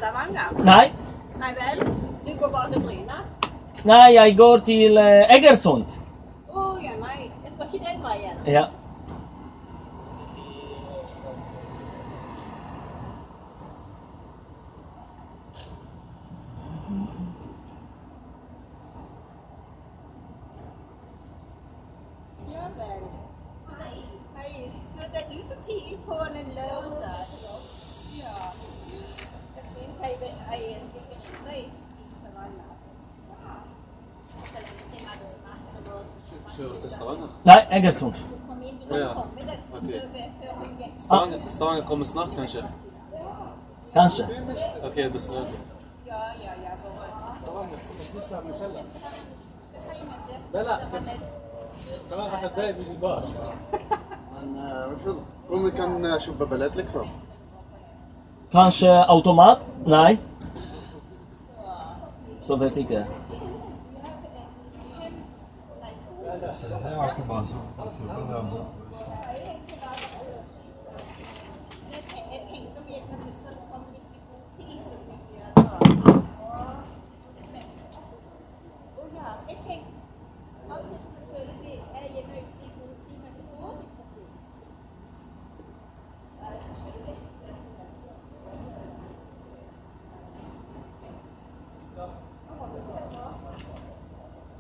Stavanger? Nei. Nei vel? Du går bare til Bryne? Nei, jeg går til Egersund. Ja, nei. Jeg skal ikke den veien. Ja. Ja vel. Så det er du så tidlig på en lørdag? Ja. Jeg synes jeg stikker inne i Stavanger. Så lenge siden jeg hadde snakket, så nå... Kjører du til Stavanger? Nei, Egersund. Kom inn, du kan komme i det, så før vi gikk. Stavanger kommer snart, kanskje? Kanskje. Ok, det strøk. Ja. Stavanger kommer snart med Kjell. Bella. Kan være at det er hvis bare. Men om vi kan kjøpe billett, liksom? Kanskje automat? Nei. Så vet jeg ikke. Her er ikke bare sånn. Jeg tenkte om jeg kunne huske at det kom litt i god tid, så tenkte jeg jeg tenkte alltid selvfølgelig er jeg nødt i god tid, men så går det precis.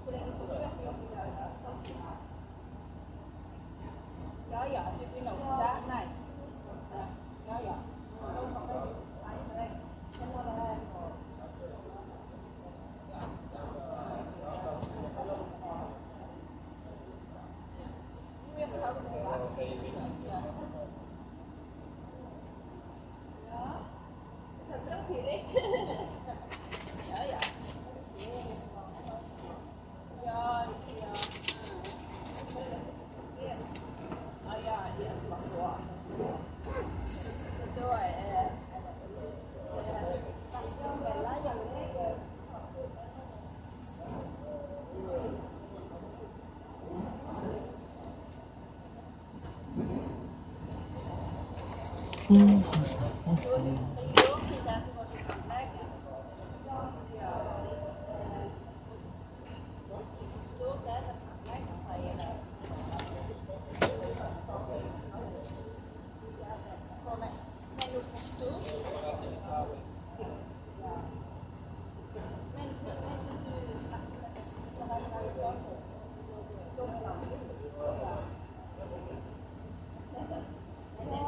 Hvor lenge skal du være på jobb i dag? Ja, du begynner opp der. Nei. Ja.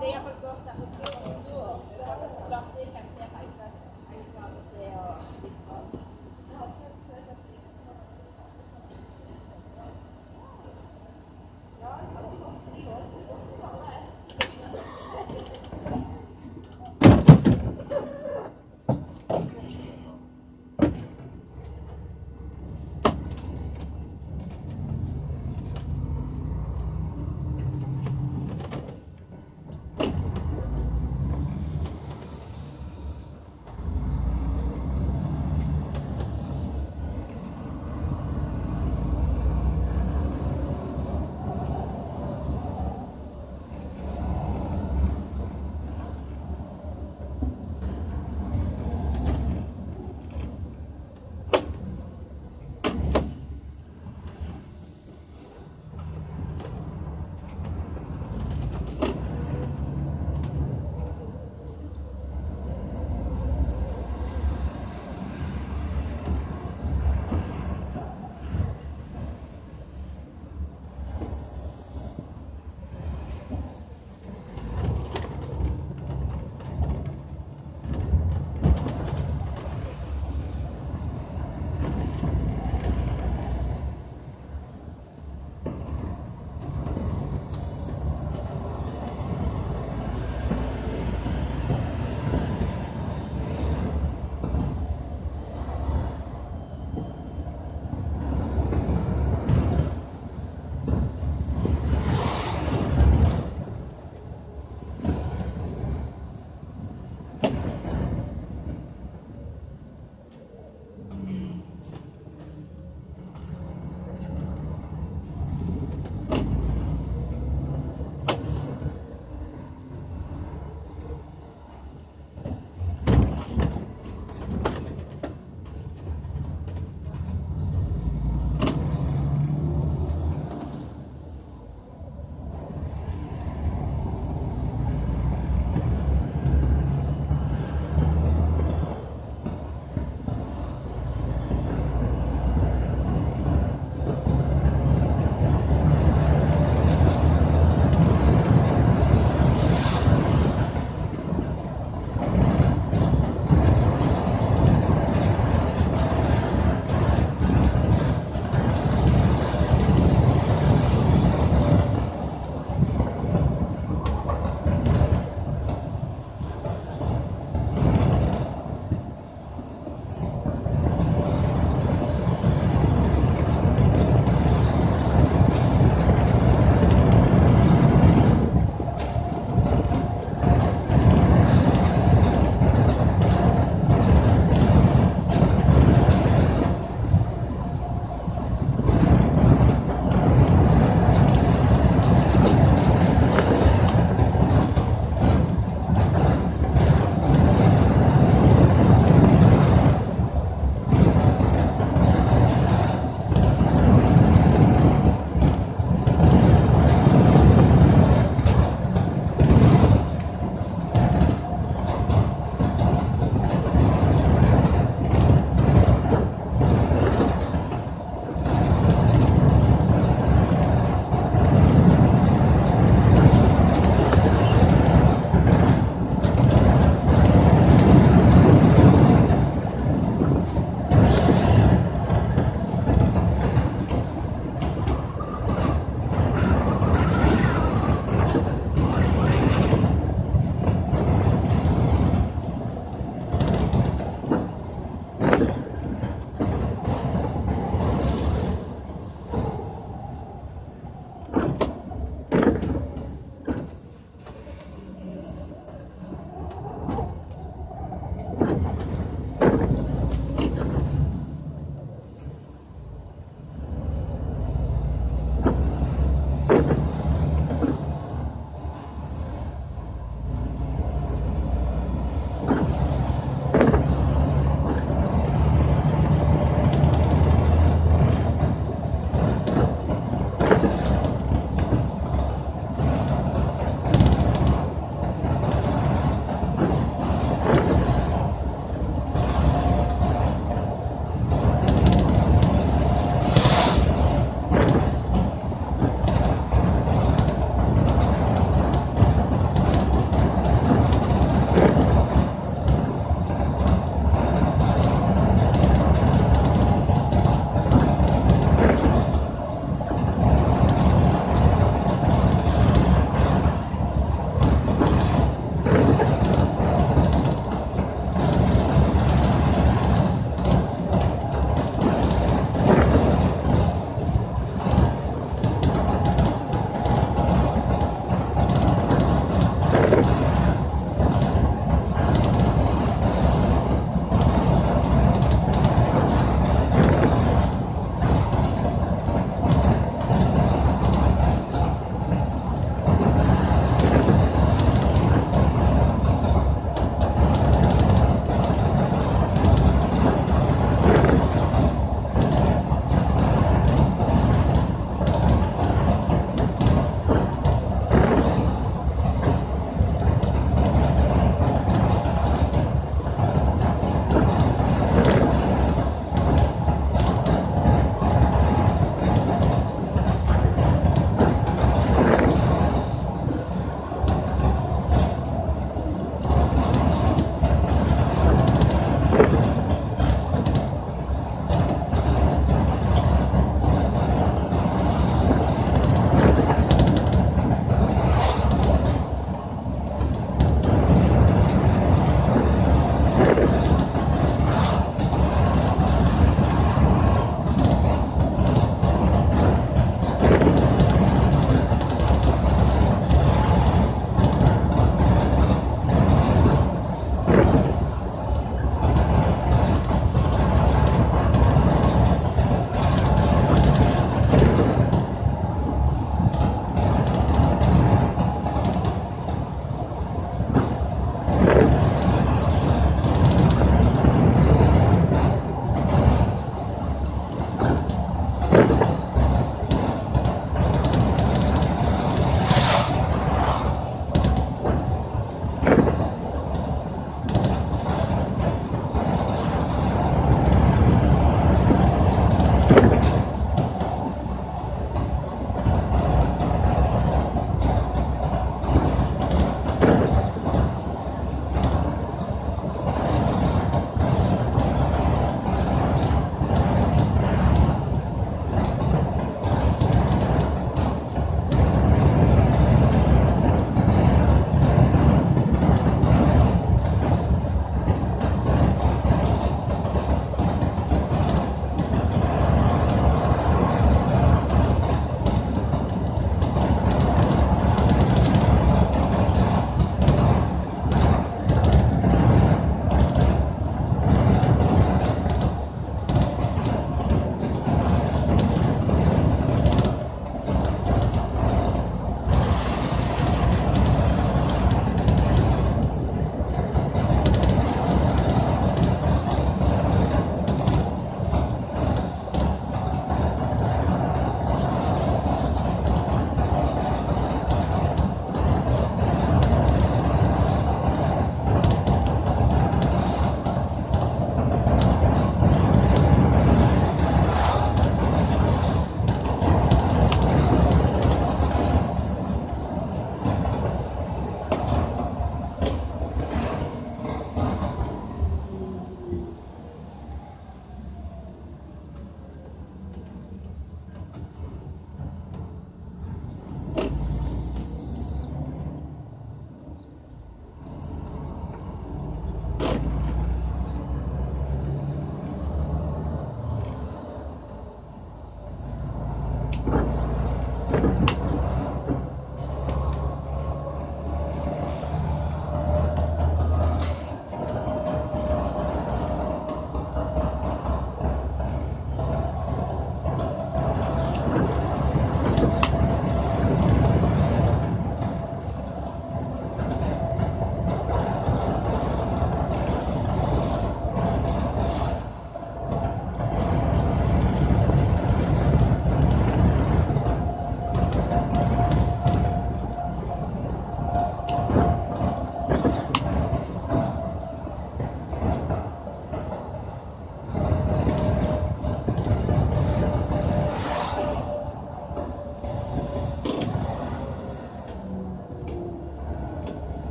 Det er for godt at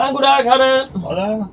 Ha en god dag, ha det! Ha det.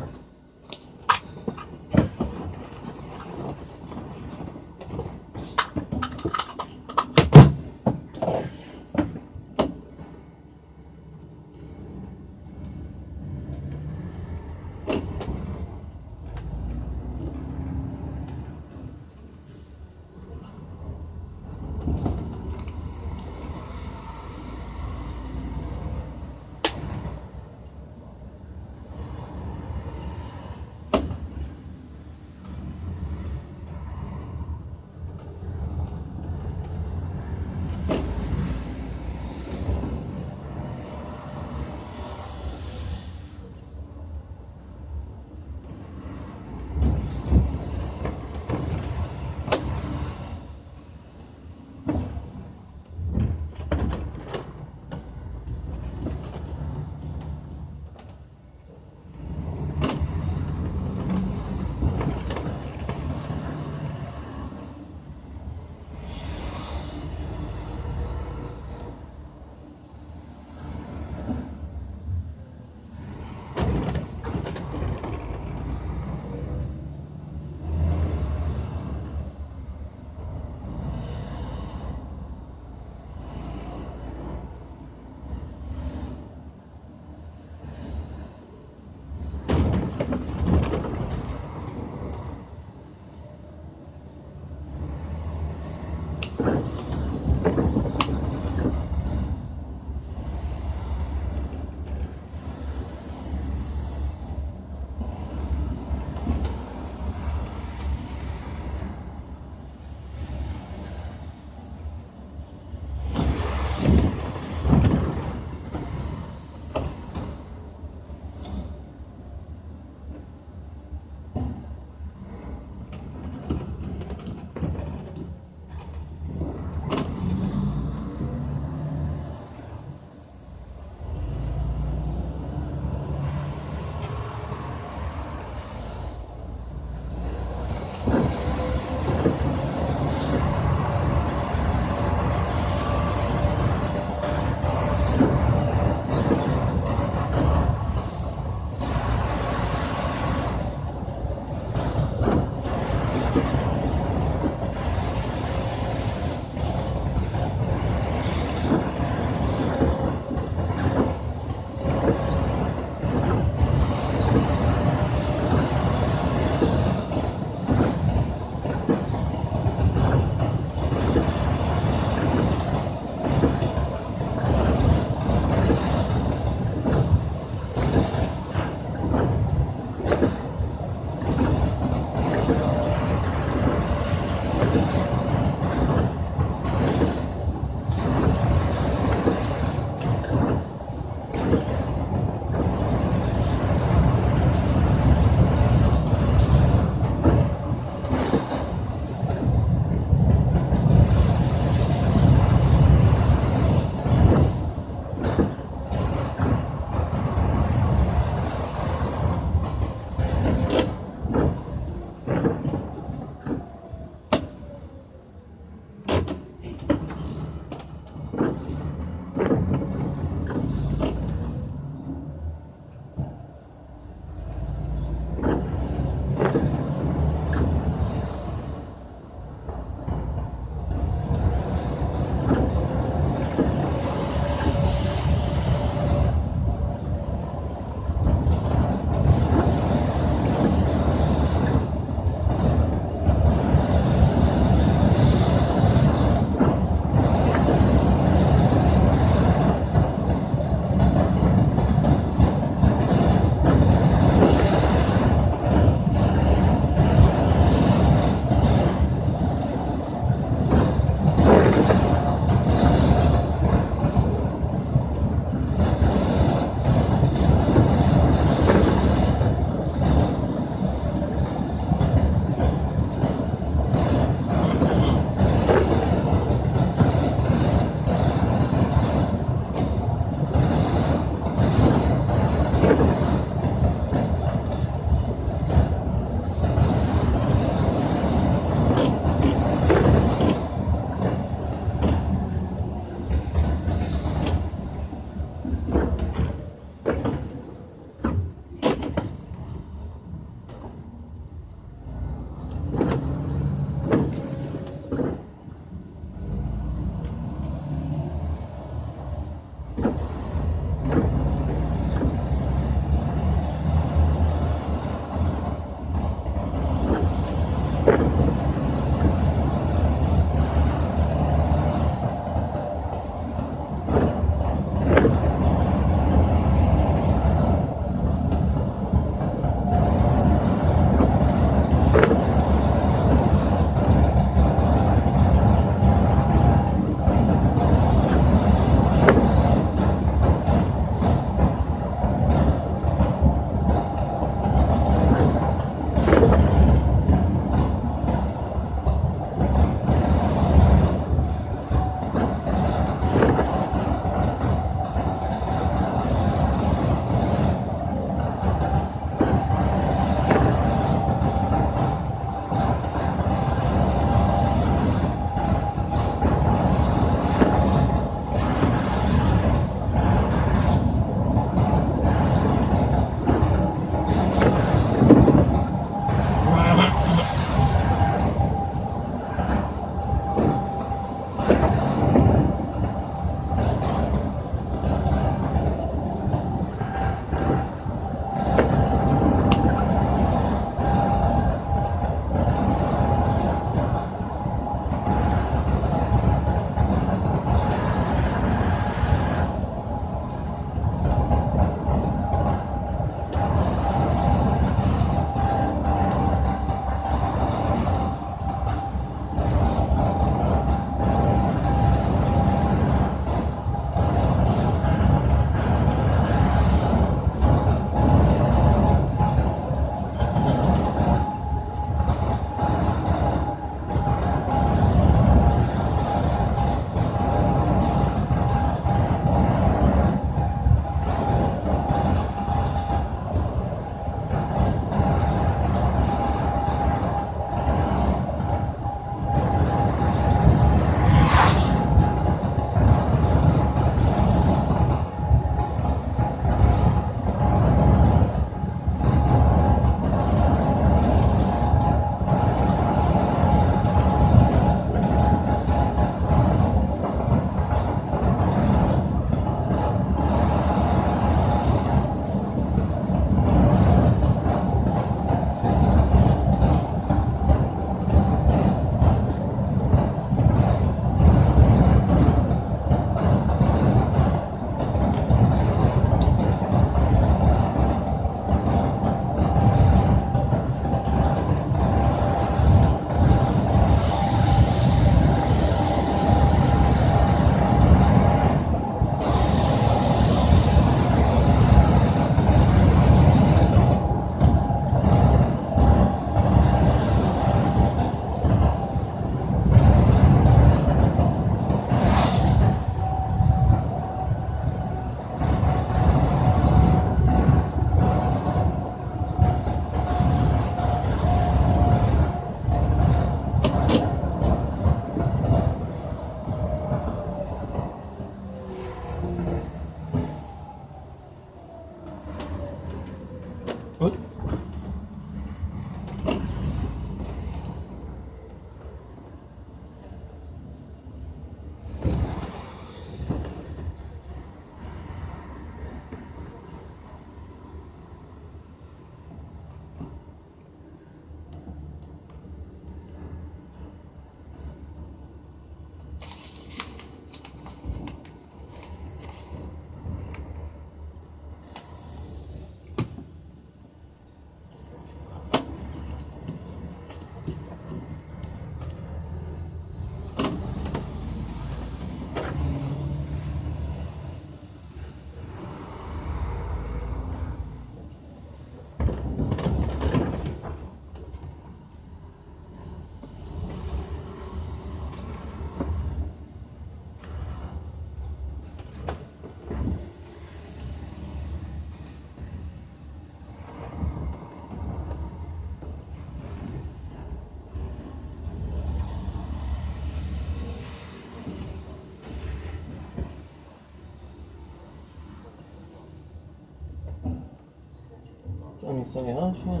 nic nie rośnie.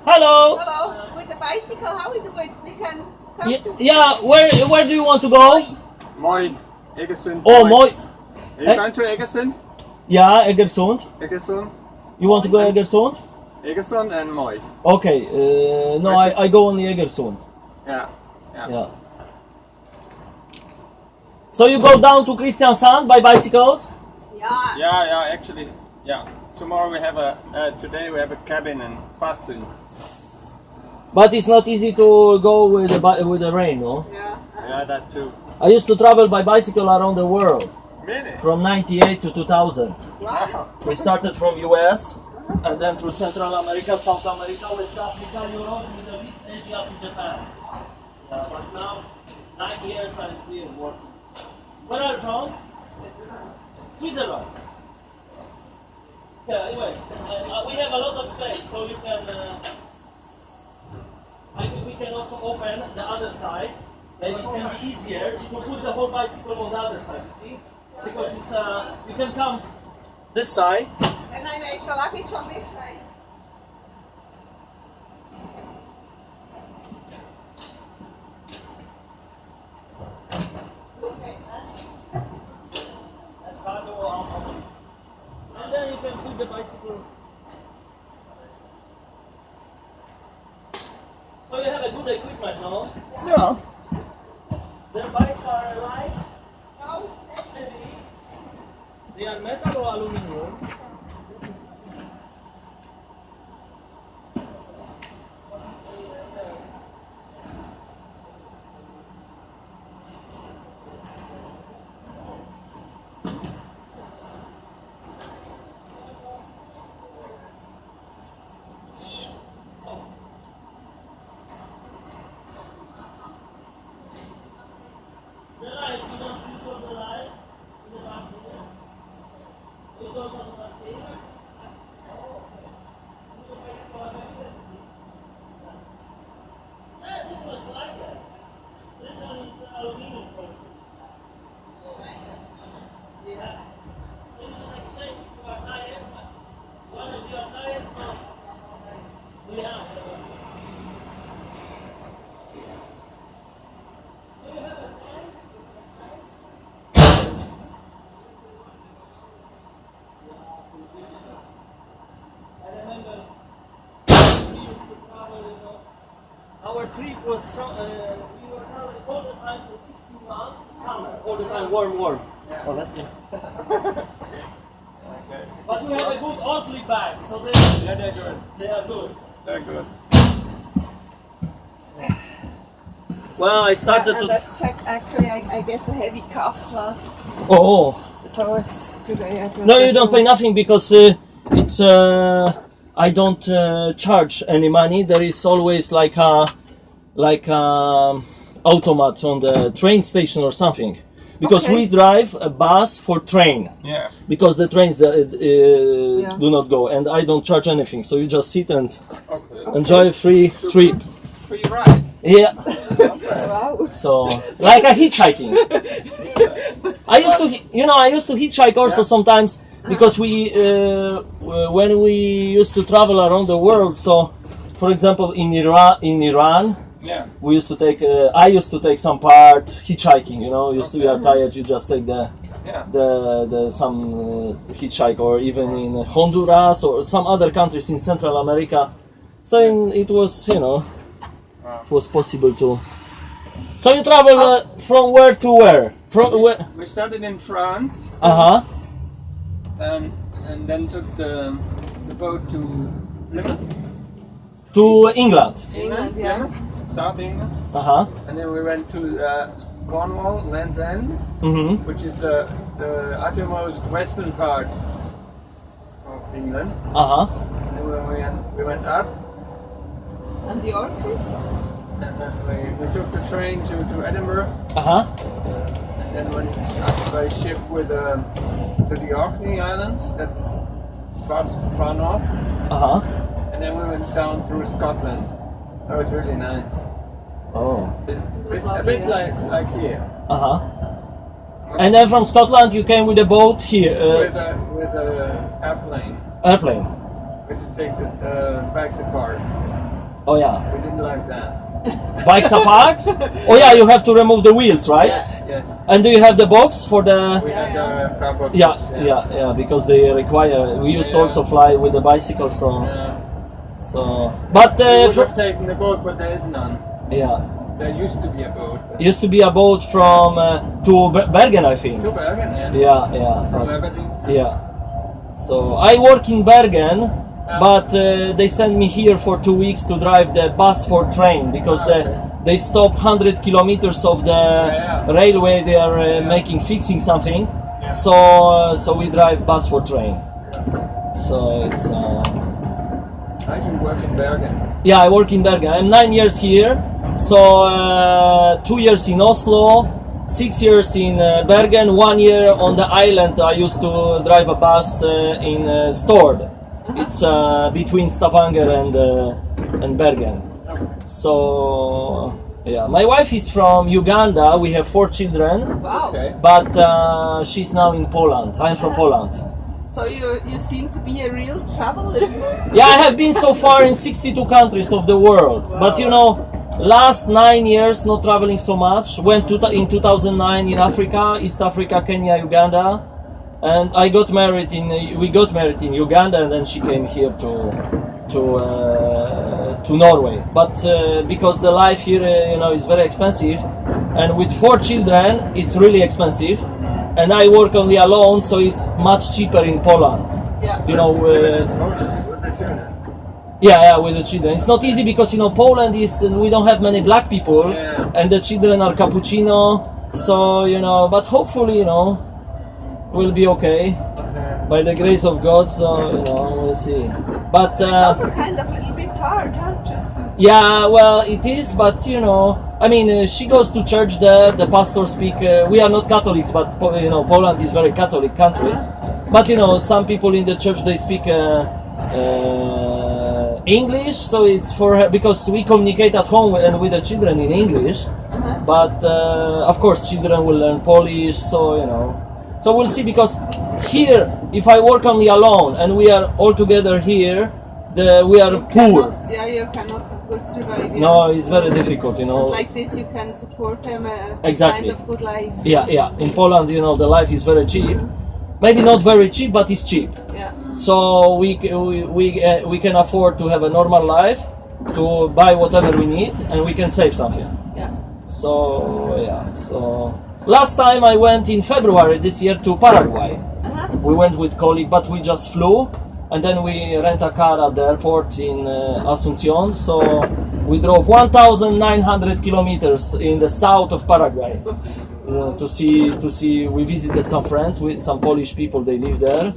Hello! Hello, with the bicycle, how we do it? We can come to... Yeah, where do you want to go? Mooi. Eggersund. Oh, mooi. Are you going to Eggersund? Yeah, Egersund. Eggersund? You want to go Egersund? Eggersund and Mooi. Okay, no, I go only Egersund. Yeah. Yeah. So you go down to Kristiansand by bicycles? Yeah. Yeah, actually, yeah. Tomorrow we have today we have a cabin in Fassung. But it's not easy to go with the rain, no? Yeah. Yeah, that too. I used to travel by bicycle around the world Really? from 98 to 2000. Wow. We started from US and then through Central America, South America, West Africa, Europe, Middle East, Asia to Japan. Yeah, but now 9 years I'm here working. Where are you from? Switzerland. Yeah, anyway, we have a lot of space, so you can. I think we can also open the other side. Then it can be easier if you put the whole bicycle on the other side. See, because it's you can come this side. En hij heeft de luggage van weg zijn. And then you can put the bicycles. So you have a good equipment, no? Yeah. The bikes are light, Nou, heavy. They are metal or aluminum. The light, you don't switch on the light in the back here. It goes on the back here. Yeah, this one's like that. This one is aluminum coated. Yeah. So it's an exchange if you are tired. One of you are tired, so we have. So you have a fan? I remember we used to travel, you know. Our trip was we were traveling all the time for 16 months, summer, all the time warm. Oh, let me. But we have a good Oakley bag, so Yeah, they're good. they are good. They're good. Well, I started and to. let's check. Actually, I get a heavy cough last. Oh, So it's today. I no, you don't pay nothing because it's. I don't charge any money. There is always like a automat on the train station or something. Because Okay. we drive a bus for train. Yeah. Because the trains Yeah. do not go, and I don't charge anything. So you just sit and Okay. enjoy a free trip. Free ride. Yeah. Wow. So like a hitchhiking. I used to hitchhike also sometimes because when we used to travel around the world. So, for example, in Iran, Yeah. we used to take. I used to take some part hitchhiking. You know, used to be tired. You just take Yeah. some hitchhike, or even in Honduras or some other countries in Central America. So it was, it was possible to. So you travel from where to where? From where? We started in France and then took the boat to Plymouth, To England. England, yeah. South England, and then we went to Cornwall, Land's End, Mm-hmm. which is the uttermost western part of England. And then we went up, And the Orcas? and then we took the train to Edinburgh, and then went up by ship to the Orkney Islands. That's far north. And then we went down through Scotland. That was really nice. Oh. A bit like here. Uh-huh. And then from Scotland you came with a boat here. With a airplane. Airplane. We had to take the bikes apart. Oh yeah. We didn't like that. Bikes apart? Oh yeah, you have to remove the wheels, right? Yes. And do you have the box for the... We had the car box. Yeah, because they require... We used to also fly with the bicycle, so... Yeah. But... We would have taken the boat, but there is none. Yeah. There used to be a boat. Used to be a boat from... to Bergen, I think. To Bergen, yeah. Yeah. From but- Aberdeen. Yeah. So I work in Bergen, but they sent me here for 2 weeks to drive the bus for train because they stop 100 kilometers of the railway. They are fixing something. So we drive bus for train. So it's. How you work in Bergen? Yeah, I work in Bergen. I'm 9 years here. So 2 years in Oslo, 6 years in Bergen, 1 year on the island. I used to drive a bus in Stord. It's between Stavanger and Bergen. So yeah, my wife is from Uganda. We have 4 children, Wow. Okay. but she's now in Poland. I'm from Poland. So you seem to be a real traveler. Yeah, I have been so far in 62 countries of the world. But you know, last 9 years not traveling so much. Went in 2009 in Africa, East Africa, Kenya, Uganda, and we got married in Uganda, and then she came here to Norway. But because the life here, is very expensive, and with 4 children, it's really expensive. And I work only alone, so it's much cheaper in Poland. Yeah. With the children. Yeah, with the children. It's not easy because Poland we don't have many black people, and the children are cappuccino. So but hopefully we'll be okay by the grace of God. So we'll see. But It's also kind of a little bit hard, huh? Just to... yeah, well, it is. But she goes to church there. The pastor speak. We are not Catholics, but Poland is very Catholic country. But some people in the church they speak. English, so it's for her because we communicate at home and with the children in English. But of course, children will learn Polish. So we'll see. Because here, if I work only alone and we are all together here, we are poor. You cannot survive. Yeah. No, it's very difficult. But like this, you can support them Exactly. kind of good life. Yeah. In Poland, the life is very cheap. Maybe not very cheap, but it's cheap. Yeah. So we can afford to have a normal life, to buy whatever we need, and we can save something. Yeah. So last time I went in February this year to Paraguay. We went with colleague, but we just flew, and then we rent a car at the airport in Asunción. So we drove 1,900 kilometers in the south of Paraguay. To see. We visited some friends with some Polish people. They live there,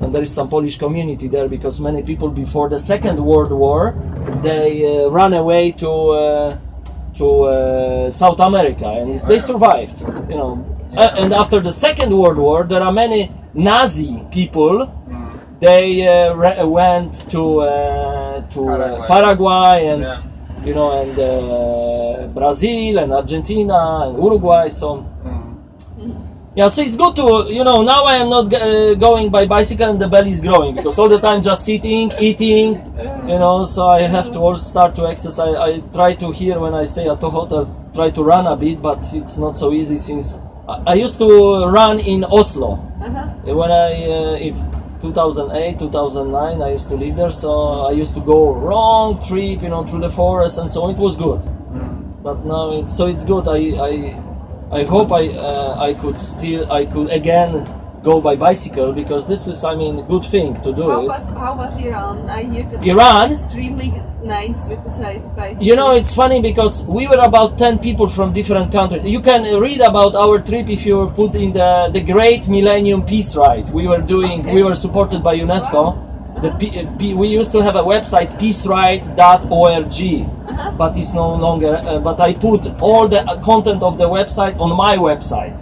and there is some Polish community there because many people before the Second World War they ran away to South America, and they survived. And after the Second World War, there are many Nazi people. They went to Paraguay and. And Brazil and Argentina and Uruguay. So so it's good to now I am not going by bicycle and the belly is growing because all the time just sitting, eating, so I have to also start to exercise. I try to here when I stay at the hotel, try to run a bit, but it's not so easy since I used to run in Oslo when if 2008, 2009, I used to live there, so I used to go long trip, through the forest and so on. It was good, but now it's good. I hope I could again go by bicycle because this is a good thing to do. How was Iran? I hear that Iran? it's extremely nice with the size bicycle. It's funny because we were about 10 people from different countries. You can read about our trip if you put in the Great Millennium Peace Ride. We were supported by UNESCO. Wow. We used to have a website, peaceride.org, but it's no longer. But I put all the content of the website on my website.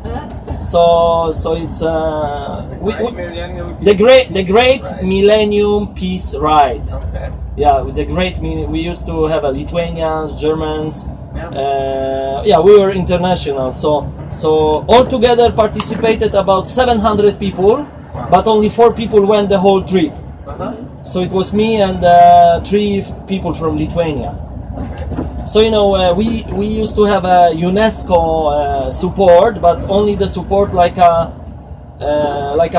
So it's the Great Millennium Peace Ride. Okay. Yeah, with the great. We used to have a Lithuanians, Germans. Yeah, we were international. So altogether participated about 700 people, but only 4 people went the whole trip. So it was me and 3 people from Lithuania. So we used to have a UNESCO support, but only the support like a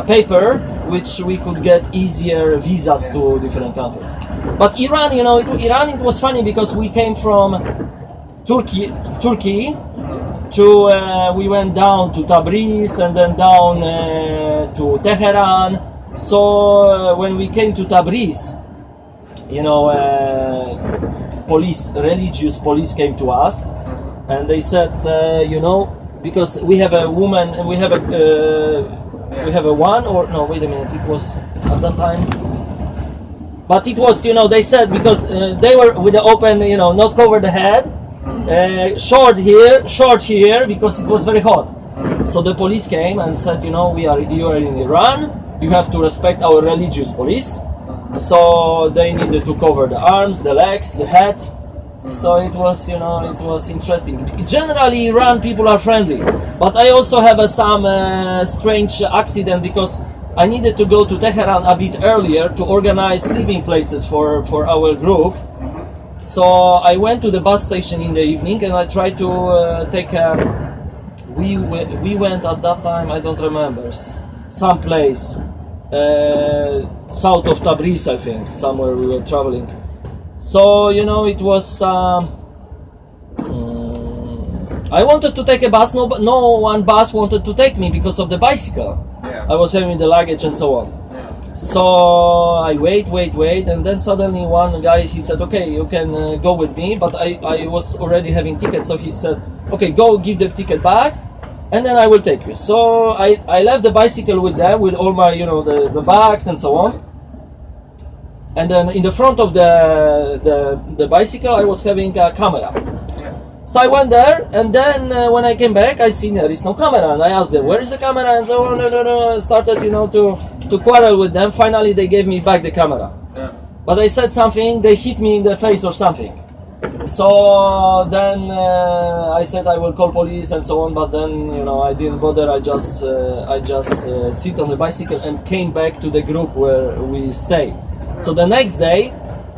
paper, which we could get easier visas to different countries. But Iran, Iran, it was funny because we came from Turkey to we went down to Tabriz and then down to Tehran. So when we came to Tabriz, religious police came to us, and they said, because we have a woman and we have a one, or no, wait a minute, it was at that time. But it was, they said, because they were with the open, not cover the head, short here, because it was very hot. So the police came and said, you are in Iran, you have to respect our religious police. So they needed to cover the arms, the legs, the head. So it was, it was interesting. Generally, Iran people are friendly, but I also have some strange accident because I needed to go to Tehran a bit earlier to organize sleeping places for our group. So I went to the bus station in the evening and I tried to take we went at that time, I don't remember, some place south of Tabriz, I think, somewhere we were traveling. So it was I wanted to take a bus, no one bus wanted to take me because of the bicycle. I was having the luggage and so on. So I wait, and then suddenly one guy, he said, okay, you can go with me, but I was already having tickets, so he said, okay, go give the ticket back, and then I will take you. So I left the bicycle with them, with all my, the bags and so on. And then in the front of the bicycle, I was having a camera. So I went there, and then when I came back, I seen there is no camera, and I asked them, where is the camera? And so on, no. Started, to quarrel with them. Finally, they gave me back the camera. But I said something, they hit me in the face or something. So then I said I will call police and so on, but then I didn't bother. I just sit on the bicycle and came back to the group where we stay. So the next day,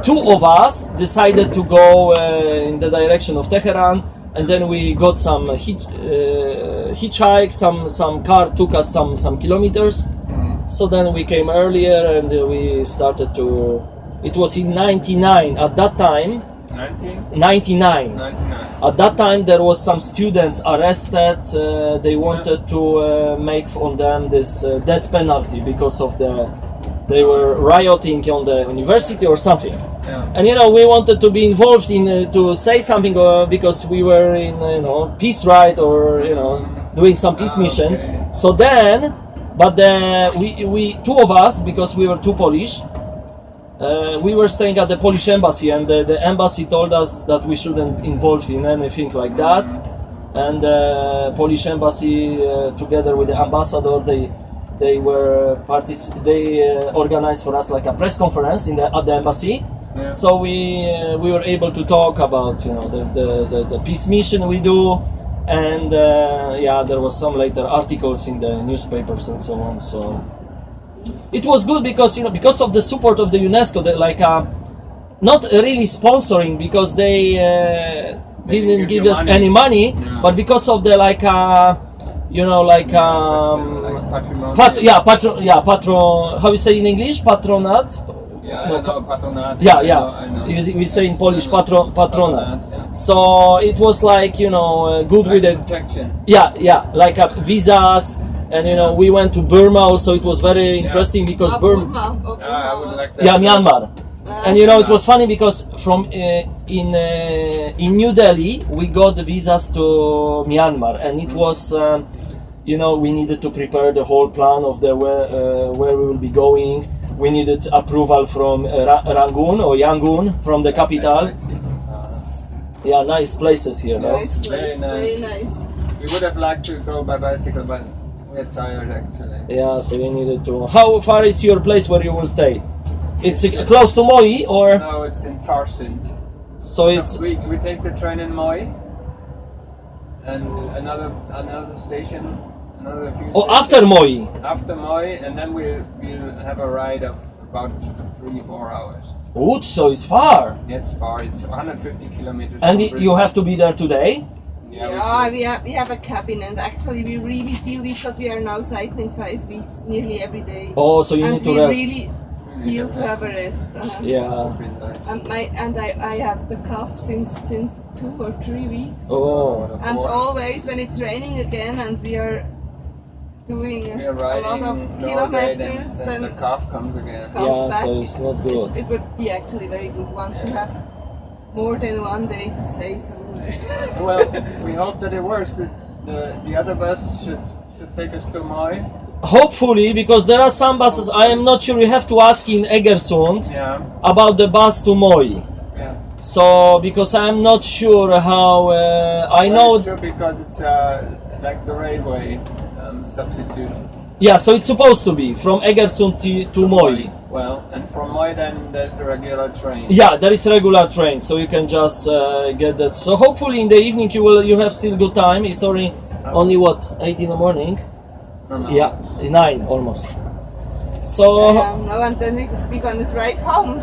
2 of us decided to go in the direction of Tehran, and then we got some hitchhike. Some car took us some kilometers. So then we came earlier and we started to. It was in '99 at that time. 99. At that time there was some students arrested. They wanted to make on them this death penalty because of they were rioting on the university or something. And we wanted to be involved in to say something because we were in peace ride or doing some peace mission. So then, but we 2 of us, because we were 2 Polish. We were staying at the Polish embassy, and the embassy told us that we shouldn't involve in anything like that. And the Polish embassy, together with the ambassador, they organized for us like a press conference at the embassy. So we were able to talk about the peace mission we do, and there was some later articles in the newspapers and so on. So it was good because because of the support of the UNESCO, not really sponsoring, because they didn't give us any money, but because of the how you say in English, patronat. Patronat. We say in Polish patronat. So it was good with the protection. Visas, and we went to Burma also. It was very interesting because Burma. I would like that. Myanmar. And it was funny because from in New Delhi we got the visas to Myanmar, and it was we needed to prepare the whole plan of where we will be going. We needed approval from Rangoon or Yangon, from the capital. Yeah, nice places here. Nice Very place, nice. very nice. We would have liked to go by bicycle, but we're tired actually. Yeah, so we needed to. How far is your place where you will stay? It's close to Moi, or No, it's in Farsund. so it's We take the train in Moi, and another station, another few. oh stations after Moi. After Moi, and then we'll have a ride of about 3-4 hours. Good, so it's far, It's far. It's 150 kilometers. and from you have Bristol. to be there today. Yeah, we have a cabin, and actually we really feel, because we are now cycling 5 weeks nearly every day. Oh, so you And need to we rest. really feel to have a rest. Yeah. And I have the cough since 2 or 3 weeks. Oh. And always when it's raining again and we are doing We are a lot riding of Norway, kilometers, then the then cough comes again. comes Yeah, back. so it's not good. It would be actually very good once to have more than 1 day to stay somewhere. Well, we hope that it works. The other bus should take us to Moi. Hopefully, because there are some buses. I am not sure. You have to ask in Egersund Yeah, about the bus to Moi. yeah. So because I'm not sure how. I know. Sure, because it's like the railway substitute. Yeah, so it's supposed to be from Egersund to Moi. Well, and from Moi then there's the regular train. Yeah, there is regular train, so you can just get that. So hopefully in the evening you have still good time. It's only what 8 in the morning. No. Yeah, 9 almost. So No, and then we're gonna drive home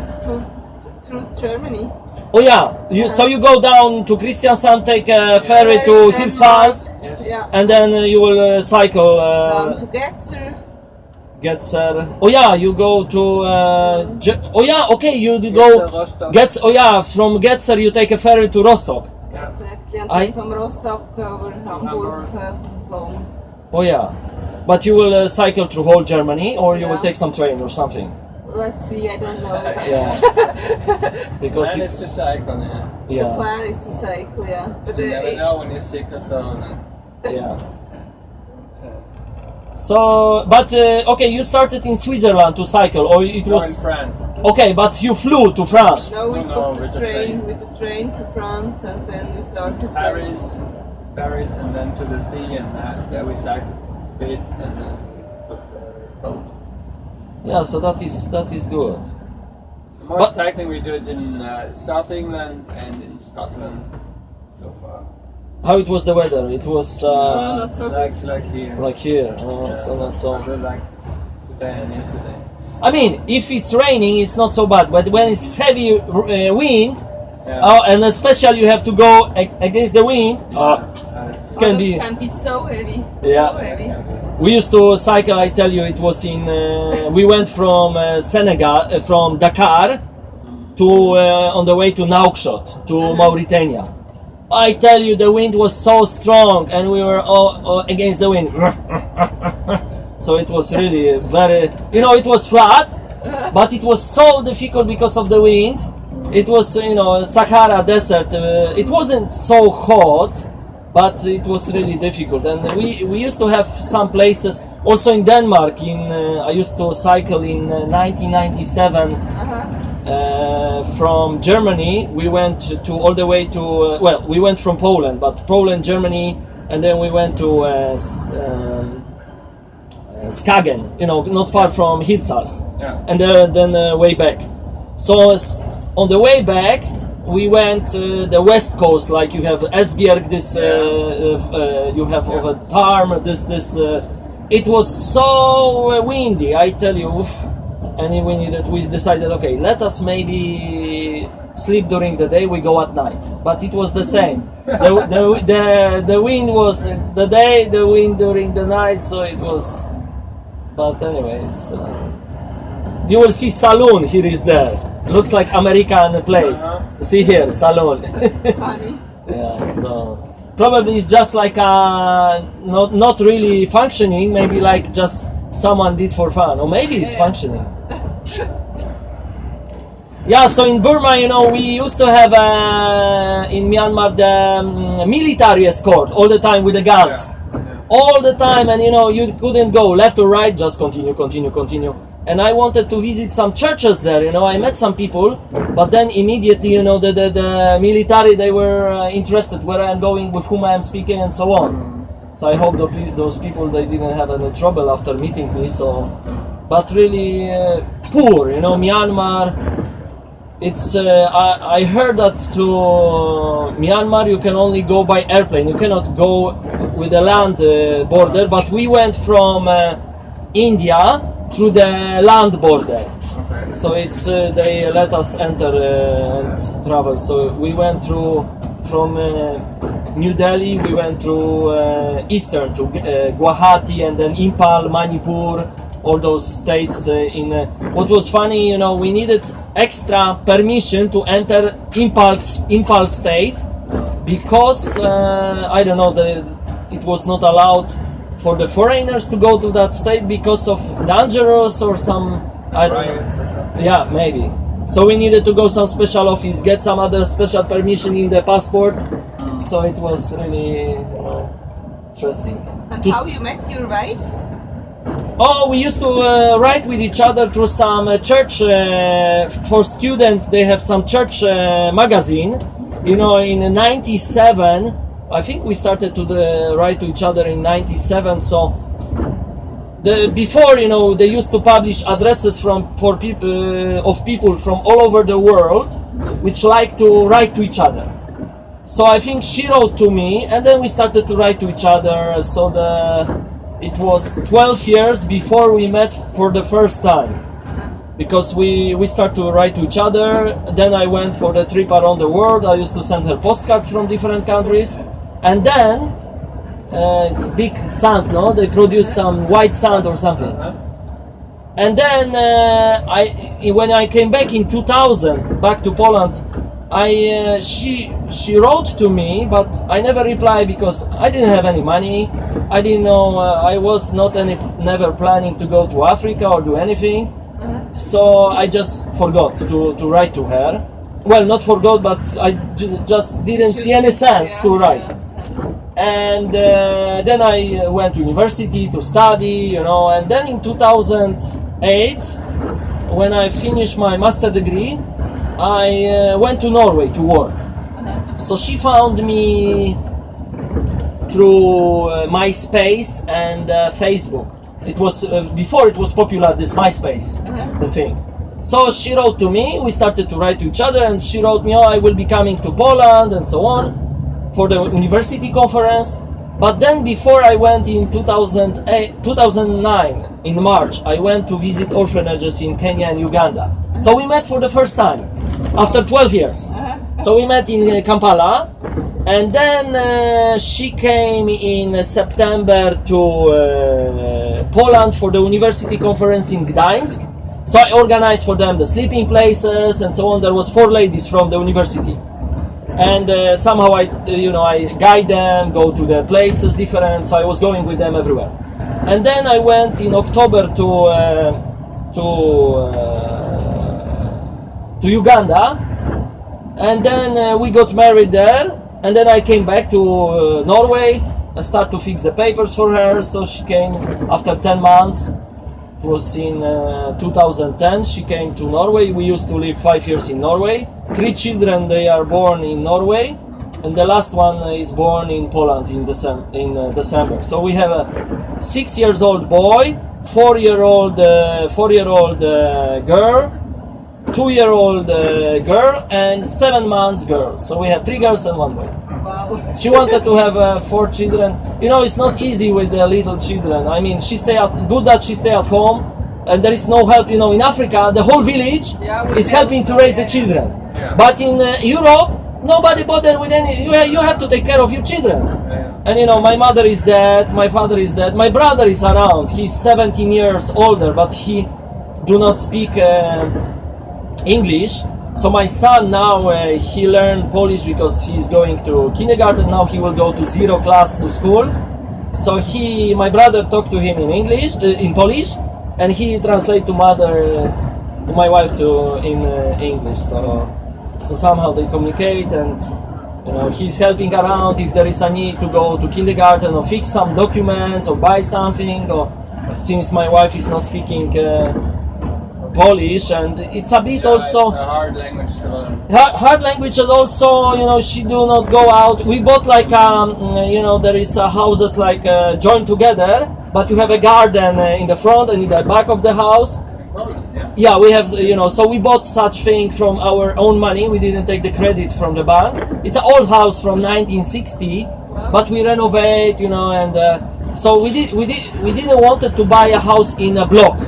through Germany. oh yeah, so you go down to Kristiansand, take a ferry to And Hirtshals, Yes. Yeah. and then you will cycle. Down to Getzer. Getzer. Oh yeah, you go to. Oh yeah, okay, you Getzer, go. Rostock. Oh yeah, from Getzer you take a ferry to Rostock. Exactly. And I- then from Rostock over Hamburg home. Oh yeah, but you will cycle through whole Germany, or you will Yeah. take some train or something. Let's see, I don't know. Yeah, because And it's it's to cycle, yeah. The yeah, plan is to cycle, yeah. But You never know when you're sick or so. yeah. So, but okay, you started in Switzerland to cycle, or it No, in was France. okay, but you flew to France. now we No, took with the the train train. with the train to France, and then we started Paris, and then to the sea, and there we cycled a bit, and then we took the boat. Yeah, so that is good. Most But- cycling we did in South England and in Scotland so far. How it was the weather? It was not so good. Like here. like here, so not so. Also like today and yesterday. I mean, if it's raining, it's not so bad. But when it's heavy wind, Yeah. and especially you have to go against the wind, can Others be. can be so heavy. Yeah. So heavy. We used to cycle. I tell you, it was in. We went from Senegal, from Dakar, to on the way to Nouakchott, to Mauritania. I tell you, the wind was so strong, and we were all against the wind. So it was really very. It was flat, but it was so difficult because of the wind. It was, Sahara desert. It wasn't so hot, but it was really difficult. And we used to have some places also in Denmark. I used to cycle in 1997 from Germany. We went to all the way to we went from Poland, but Poland, Germany, and then we went to Skagen. Not far from Hirtshals. Yeah. And then way back. So on the way back, we went the west coast, like you have Esbjerg, this you have over Tarm, this. It was so windy, I tell you, and we decided, okay, let us maybe sleep during the day, we go at night. But it was the same. The wind was the day, the wind during the night, so it was. But anyways. You will see saloon, here is there. Looks like American place. See here, saloon. Funny. Yeah, so probably it's just like not really functioning, maybe like just someone did for fun, or maybe it's functioning. Yeah, so in Burma, we used to have in Myanmar the military escort all the time with the guns. All the time, and you couldn't go left or right, just continue. And I wanted to visit some churches there, I met some people, but then immediately, the military, they were interested where I'm going, with whom I'm speaking, and so on. So I hope those people, they didn't have any trouble after meeting me, so. But really, poor. You know, Myanmar. It's I heard that to Myanmar you can only go by airplane. You cannot go with the land border. But we went from India through the land border. Okay. So it's they let us enter and travel. So we went through from New Delhi. We went through eastern to Guwahati and then Impal, Manipur. All those states what was funny, you know, we needed extra permission to enter Impal state because I don't know, it was not allowed for the foreigners to go to that state because of dangerous or some, I don't Riots know. or something. Yeah, maybe. So we needed to go some special office, get some other special permission in the passport. So it was really, you know, interesting. And how you met your wife? Oh, we used to write with each other through some church for students. They have some church magazine. You know, in '97, I think we started to write to each other in '97. So before, you know, they used to publish addresses for people of people from all over the world, which like to write to each other. So I think she wrote to me, and then we started to write to each other. So it was 12 years before we met for the first time, because we started to write to each other. Then I went for the trip around the world. I used to send her postcards from different countries, and then it's big sand, no? They produce some white sand or something. And then when I came back in 2000, back to Poland, she wrote to me, but I never replied because I didn't have any money. I didn't know. I was never planning to go to Africa or do anything. So I just forgot to write to her. Well, not forgot, but I just didn't see any sense to write. And then I went to university to study, you know. And then in 2008, when I finished my master degree, I went to Norway to work. So she found me through MySpace and Facebook. It was before it was popular, this MySpace, the thing. So she wrote to me. We started to write to each other, and she wrote me, "Oh, I will be coming to Poland and so on for the university conference." But then before I went in 2009 in March, I went to visit orphanages in Kenya and Uganda. So we met for the first time after 12 years. So we met in Kampala, and then she came in September to Poland for the university conference in Gdańsk. So I organized for them the sleeping places and so on. There was 4 ladies from the university, and somehow I guide them, go to the places different. So I was going with them everywhere. And then I went in October to Uganda, and then we got married there, and then I came back to Norway. I started to fix the papers for her, so she came after 10 months. It was in 2010 she came to Norway. We used to live 5 years in Norway. 3 children, they are born in Norway, and the last one is born in Poland in December. So we have a 6-year-old boy, 4-year-old girl, 2-year-old girl, and 7 months girl. So we have 3 girls and 1 boy. Wow. She wanted to have 4 children. You know, it's not easy with the little children. I mean, good that she stay at home, and there is no help. You know, in Africa, the whole village is helping to raise the children. Yeah. But in Europe, nobody bother with any. You have to take care of your children. And you know, my mother is dead, my father is dead, my brother is around. He's 17 years older, but he do not speak English. So my son now, he learned Polish because he's going to kindergarten. Now he will go to 0 class to school. So my brother talked to him in English, in Polish, and he translate to my wife in English. So somehow they communicate, and you know, he's helping around if there is a need to go to kindergarten or fix some documents or buy something. Or since my wife is not speaking Polish, and it's a bit also it's a hard language to learn. hard language, and also, you know, she do not go out. We bought like you know, there is houses like joined together, but you have a garden in the front and in the back of the house. Yeah, we have, so we bought such thing from our own money. We didn't take the credit from the bank. It's an old house from 1960, but we renovate, and so we didn't want to buy a house in a block,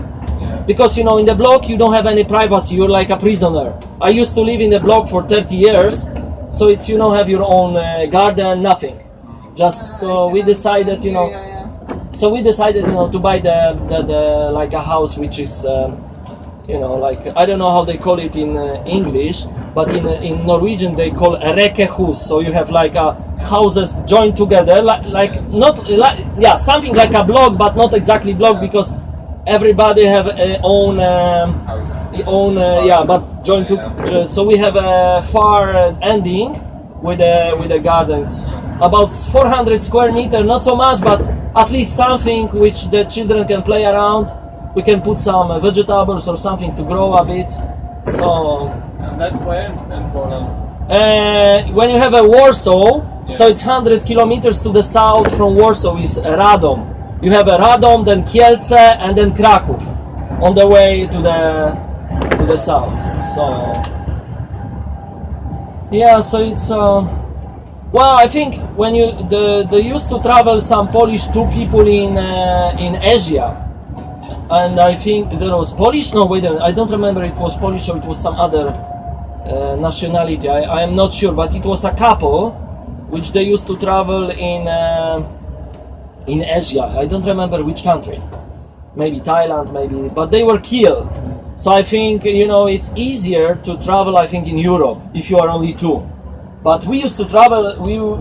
because in the block you don't have any privacy. You're like a prisoner. I used to live in the block for 30 years, so it's you don't have your own garden, nothing. Just so we decided, So we decided, to buy the like a house which is. Like I don't know how they call it in English, but in Norwegian they call a rekehus. So you have like houses joined together, something like a block, but not exactly block, because everybody have but joined to. So we have a far ending with the gardens, about 400 square meter, not so much, but at least something which the children can play around. We can put some vegetables or something to grow a bit. So And that's where in Poland. when you have a Warsaw, so it's 100 kilometers to the south from Warsaw is Radom. You have a Radom, then Kielce, and then Kraków on the way to the south. So yeah, so it's I think when they used to travel some Polish two people in Asia. And I think there was Polish. No, wait a minute. I don't remember. It was Polish or it was some other nationality. I am not sure, but it was a couple, which they used to travel in Asia. I don't remember which country. Maybe Thailand, maybe. But they were killed. So I think it's easier to travel. I think in Europe if you are only two. But we used to travel.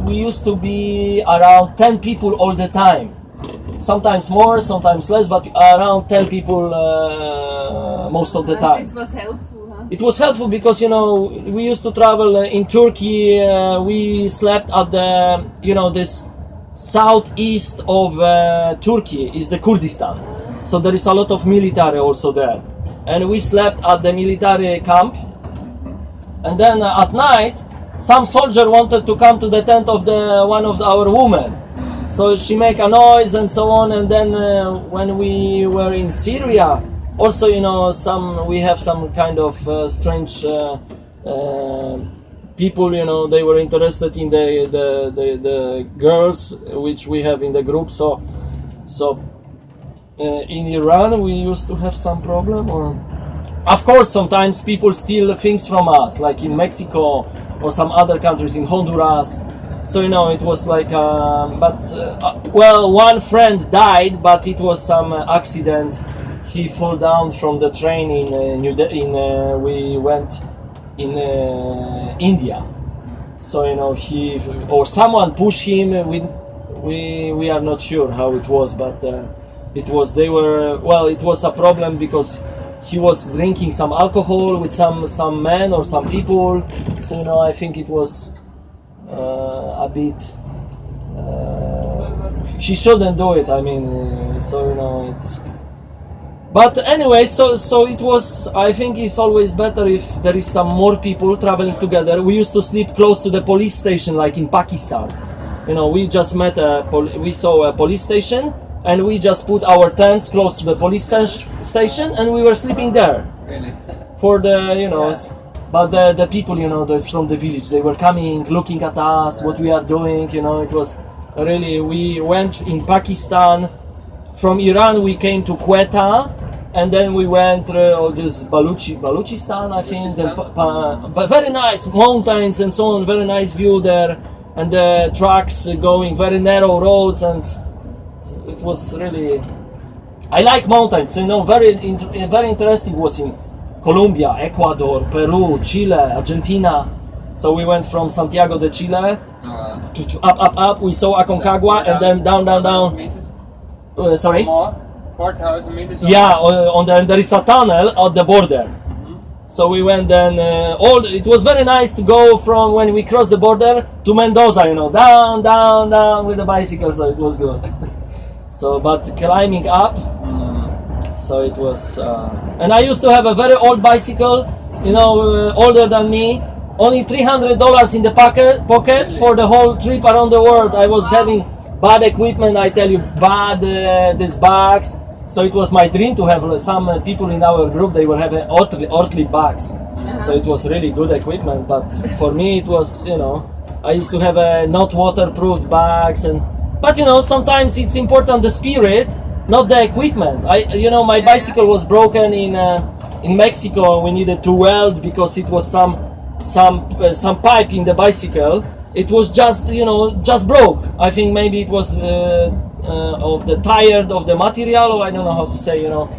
We used to be around 10 people all the time. Sometimes more, sometimes less, but around 10 people most of the time. This was helpful, huh? It was helpful because we used to travel in Turkey. We slept at the this southeast of Turkey is the Kurdistan, so there is a lot of military also there, and we slept at the military camp. And then at night, some soldier wanted to come to the tent of one of our women. So she make a noise and so on, and then when we were in Syria, also we have some kind of strange people. They were interested in the girls which we have in the group. So in Iran we used to have some problem, or of course sometimes people steal things from us, like in Mexico or some other countries, in Honduras. So it was like, one friend died, but it was some accident. He fell down from the train we went in India. So he or someone pushed him. We are not sure how it was, but it was a problem because he was drinking some alcohol with some men or some people. So I think it was. A bit. She shouldn't do it. I mean, it's. But anyway, so it was. I think it's always better if there is some more people traveling together. We used to sleep close to the police station, like in Pakistan. We just we saw a police station, and we just put our tents close to the police station, and we were sleeping there. Really? For the But the people, from the village, they were coming, looking at us, what we are doing. It was really. We went in Pakistan. From Iran, we came to Quetta, and then we went through this Balochistan, I think. But very nice mountains and so on. Very nice view there, and the trucks going very narrow roads, and it was really. I like mountains. Very interesting was in Colombia, Ecuador, Peru, Chile, Argentina. So we went from Santiago de Chile to up. We saw Aconcagua and then down. Sorry? 4,000 meters. Yeah, there is a tunnel at the border. So we went then. It was very nice to go from when we crossed the border to Mendoza. Down with the bicycle. So it was good. But climbing up. So it was, and I used to have a very old bicycle, older than me. Only $300 in the pocket for the whole trip around the world. I was having bad equipment, I tell you, bad these bags. So it was my dream to have some people in our group. They will have Ortli bags. So it was really good equipment. But for me, it was, you know, I used to have not waterproof bags, but you know, sometimes it's important the spirit, not the equipment. My bicycle was broken in Mexico. We needed to weld because it was some pipe in the bicycle. It was just broke. I think maybe it was of the tire of the material, or I don't know how to say, you know.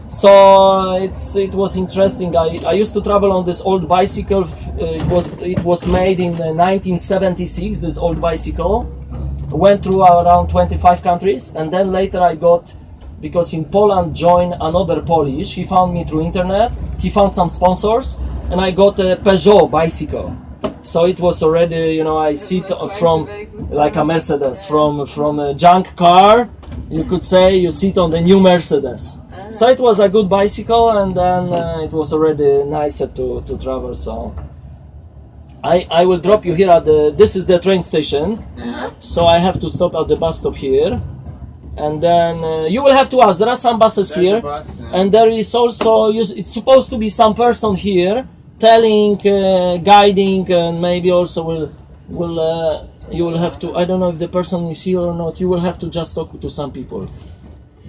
So it was interesting. I used to travel on this old bicycle. It was made in 1976. This old bicycle went through around 25 countries, and then later I got, because in Poland joined another Polish. He found me through internet. He found some sponsors, and I got a Peugeot bicycle. So it was already, you know, I sit from like a Mercedes, from a junk car, you could say, you sit on the new Mercedes. So it was a good bicycle, and then it was already nicer to travel. So I will drop you here at this is the train station. So I have to stop at the bus stop here, and then you will have to ask. There are some buses here, and there is also, it's supposed to be some person here telling, guiding, and maybe also you will have to, I don't know if the person is here or not, you will have to just talk to some people.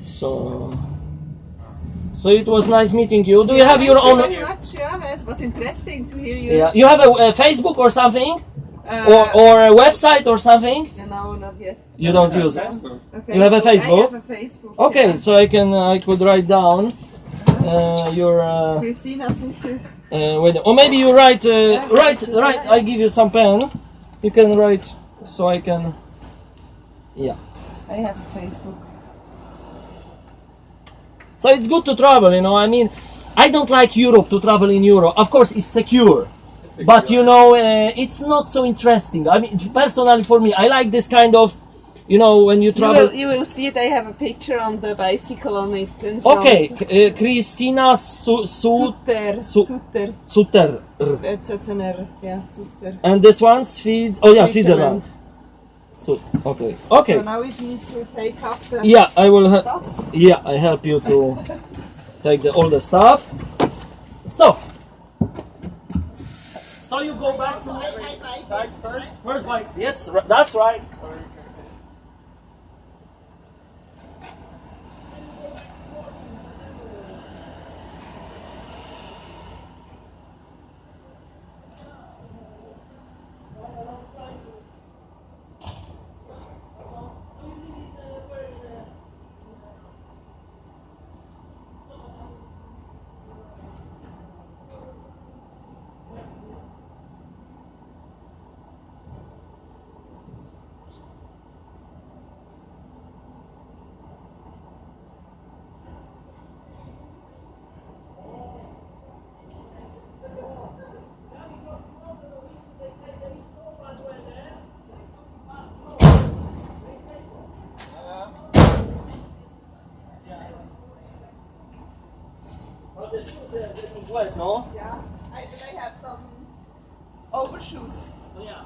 So it was nice meeting you. Do you have your own? Thank you very much. Yeah, it was interesting to hear you. Yeah, you have a Facebook or something, or a website or something? No, not yet. You don't use it. A You have a Facebook? I have a Facebook. Okay, yeah. so I could write down your. Christina Sutter. Wait, or maybe you write. Write. I give you some pen. You can write, so I can. Yeah. I have a Facebook. So it's good to travel, you know. I mean, I don't like Europe, to travel in Europe. Of course, it's secure, but you know, it's not so interesting. I mean, personally for me, I like this kind of, you know, when you travel. You will see it. I have a picture on the bicycle on it. In front. Okay, Christina Sutter. Sutter. That's an R. Yeah, Sutter. And this one, Switzerland. So, okay. So now we need to take up the. Yeah, I will. I help you to take all the stuff. So you go back to Bikes first. first bikes. Yes, that's right. But the shoes are getting wet, no? Yeah, I have some overshoes. Yeah.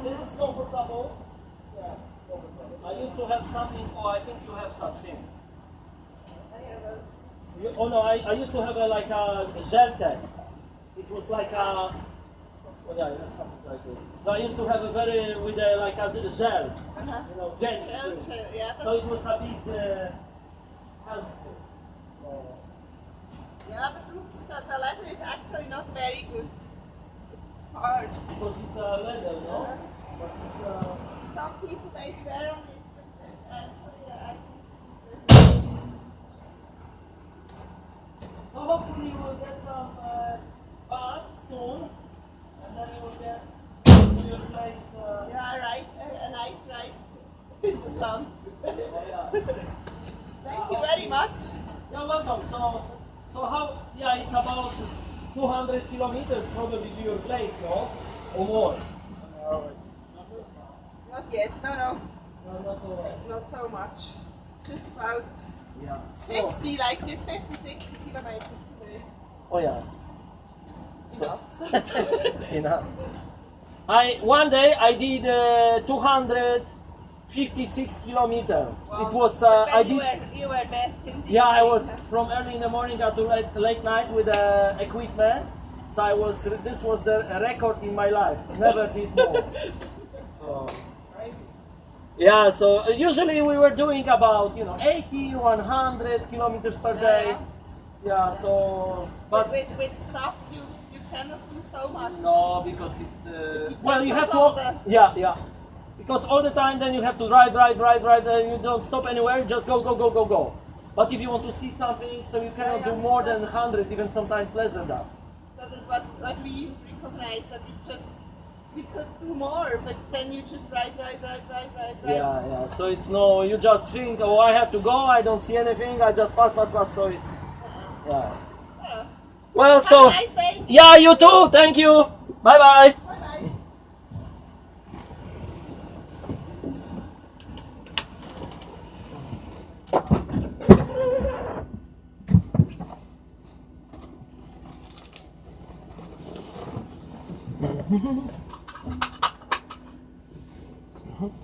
This is comfortable. Yeah. I used to have something, or I think you have such thing. I used to have like a gel tag. It was like a. Oh yeah, something like this. So I used to have like a gel. You know, gel. Yeah. So it was a bit helpful. Yeah, the leather is actually not very good. It's hard. Because it's a leather, no? But it's Some people they swear on it, but actually I So hopefully you will get some bus soon, and then you will get to your place. a nice ride in the sun. Thank you very much. You're welcome. So how? Yeah, it's about 200 kilometers probably to your place, no? Or more. Not yet. No. Not so much. Just about Yeah. 50, like this 50, 60 kilometers today. Oh yeah. Enough. Enough. One day I did 256 kilometers. It was I did. You were there. Yeah, I was from early in the morning to late night with equipment. So I was. This was the record in my life. Never did more. So. Yeah. So usually we were doing about 80, 100 kilometers per day. Yeah. So. But with stuff you cannot do so much. no, because it's well, you have all to. the- Yeah. Because all the time, then you have to ride, and you don't stop anywhere. You just go. But if you want to see something, so you cannot do more than 100, even sometimes less than that. So this was what we recognized, that we could do more, but then you just ride. Yeah. So it's no, you just think, oh, I have to go. I don't see anything. I just pass. So it's yeah. Well, so Have a nice day. yeah, you too. Thank you. Bye bye. Bye-bye.